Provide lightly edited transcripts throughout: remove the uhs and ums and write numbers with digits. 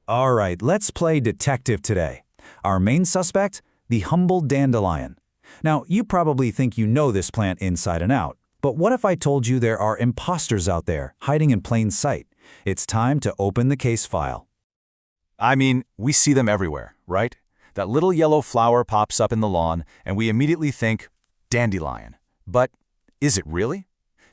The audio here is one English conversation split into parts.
All right, let's play detective today. Our main suspect, the humble dandelion. Now, you probably think you know this plant inside and out, but what if I told you there are imposters out there, hiding in plain sight? It's time to open the case file. I mean, we see them everywhere, right? That little yellow flower pops up in the lawn, and we immediately think, dandelion. But is it really?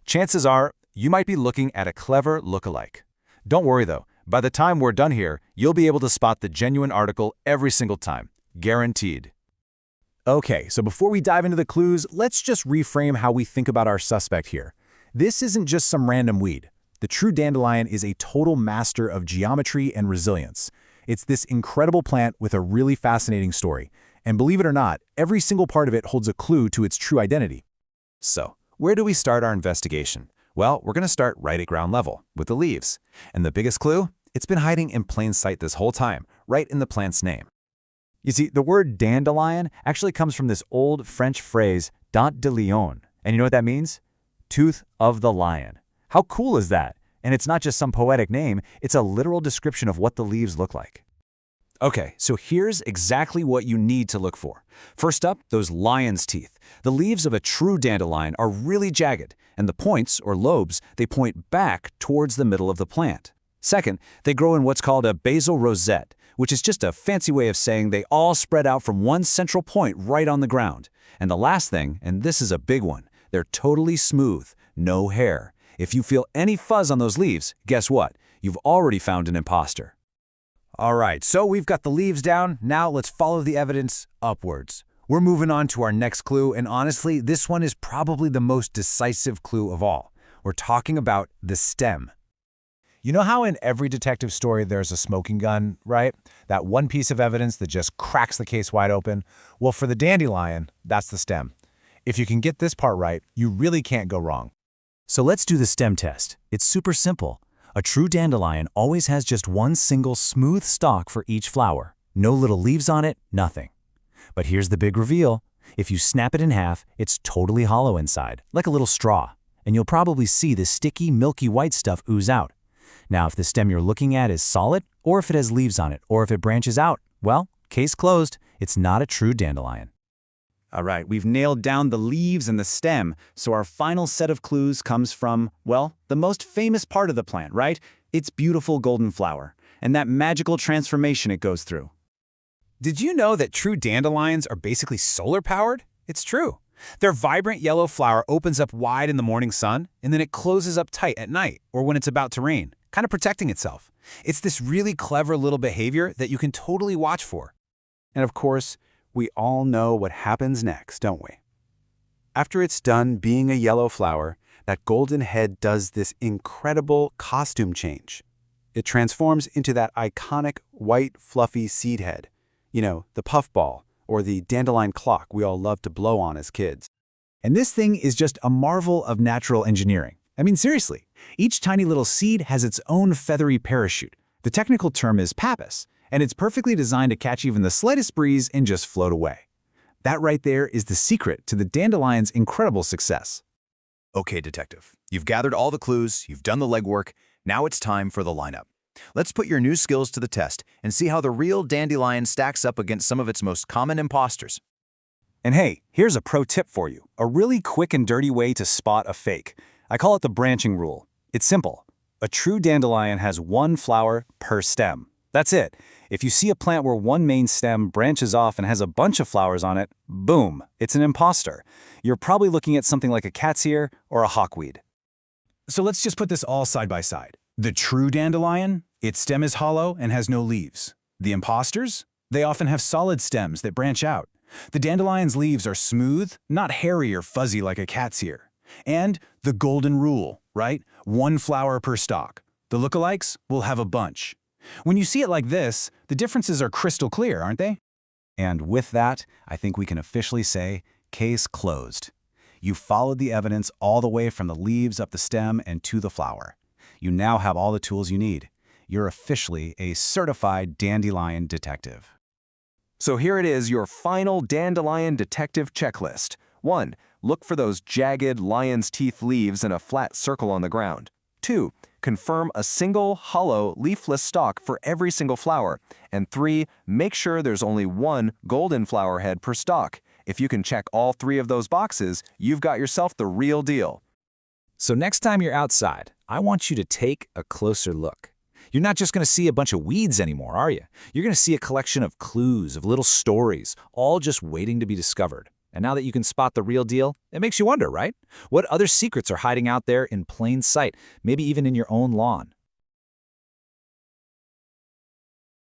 Chances are, you might be looking at a clever look-alike. Don't worry though, by the time we're done here, you'll be able to spot the genuine article every single time. Guaranteed. Okay, so before we dive into the clues, let's just reframe how we think about our suspect here. This isn't just some random weed. The true dandelion is a total master of geometry and resilience. It's this incredible plant with a really fascinating story. And believe it or not, every single part of it holds a clue to its true identity. So, where do we start our investigation? Well, we're going to start right at ground level, with the leaves. And the biggest clue? It's been hiding in plain sight this whole time, right in the plant's name. You see, the word dandelion actually comes from this old French phrase, Dandelion. And you know what that means? Tooth of the lion. How cool is that? And it's not just some poetic name, it's a literal description of what the leaves look like. Okay, so here's exactly what you need to look for. First up, those lion's teeth. The leaves of a true dandelion are really jagged, and the points, or lobes, they point back towards the middle of the plant. Second, they grow in what's called a basal rosette, which is just a fancy way of saying they all spread out from one central point right on the ground. And the last thing, and this is a big one, they're totally smooth, no hair. If you feel any fuzz on those leaves, guess what? You've already found an imposter. All right, so we've got the leaves down. Now let's follow the evidence upwards. We're moving on to our next clue, and honestly, this one is probably the most decisive clue of all. We're talking about the stem. You know how in every detective story there's a smoking gun, right? That one piece of evidence that just cracks the case wide open? Well, for the dandelion, that's the stem. If you can get this part right, you really can't go wrong. So let's do the stem test. It's super simple. A true dandelion always has just one single smooth stalk for each flower. No little leaves on it, nothing. But here's the big reveal. If you snap it in half, it's totally hollow inside, like a little straw. And you'll probably see the sticky, milky white stuff ooze out. Now, if the stem you're looking at is solid, or if it has leaves on it, or if it branches out, well, case closed. It's not a true dandelion. All right, we've nailed down the leaves and the stem, so our final set of clues comes from, well, the most famous part of the plant, right? Its beautiful golden flower, and that magical transformation it goes through. Did you know that true dandelions are basically solar-powered? It's true. Their vibrant yellow flower opens up wide in the morning sun, and then it closes up tight at night, or when it's about to rain, kind of protecting itself. It's this really clever little behavior that you can totally watch for. And of course, we all know what happens next, don't we? After it's done being a yellow flower, that golden head does this incredible costume change. It transforms into that iconic white fluffy seed head. You know, the puffball or the dandelion clock we all loved to blow on as kids. And this thing is just a marvel of natural engineering. I mean, seriously, each tiny little seed has its own feathery parachute. The technical term is pappus, and it's perfectly designed to catch even the slightest breeze and just float away. That right there is the secret to the dandelion's incredible success. Okay, detective, you've gathered all the clues, you've done the legwork, now it's time for the lineup. Let's put your new skills to the test and see how the real dandelion stacks up against some of its most common imposters. And hey, here's a pro tip for you, a really quick and dirty way to spot a fake. I call it the branching rule. It's simple. A true dandelion has one flower per stem. That's it. If you see a plant where one main stem branches off and has a bunch of flowers on it, boom, it's an imposter. You're probably looking at something like a cat's ear or a hawkweed. So let's just put this all side by side. The true dandelion, its stem is hollow and has no leaves. The imposters, they often have solid stems that branch out. The dandelion's leaves are smooth, not hairy or fuzzy like a cat's ear. And the golden rule, right? One flower per stalk. The lookalikes will have a bunch. When you see it like this, the differences are crystal clear, aren't they? And with that, I think we can officially say, case closed. You followed the evidence all the way from the leaves up the stem and to the flower. You now have all the tools you need. You're officially a certified dandelion detective. So here it is, your final dandelion detective checklist. 1. Look for those jagged lion's teeth leaves in a flat circle on the ground. 2. Confirm a single, hollow, leafless stalk for every single flower. And 3. Make sure there's only one golden flower head per stalk. If you can check all 3 of those boxes, you've got yourself the real deal. So next time you're outside, I want you to take a closer look. You're not just going to see a bunch of weeds anymore, are you? You're going to see a collection of clues, of little stories, all just waiting to be discovered. And now that you can spot the real deal, it makes you wonder, right? What other secrets are hiding out there in plain sight, maybe even in your own lawn?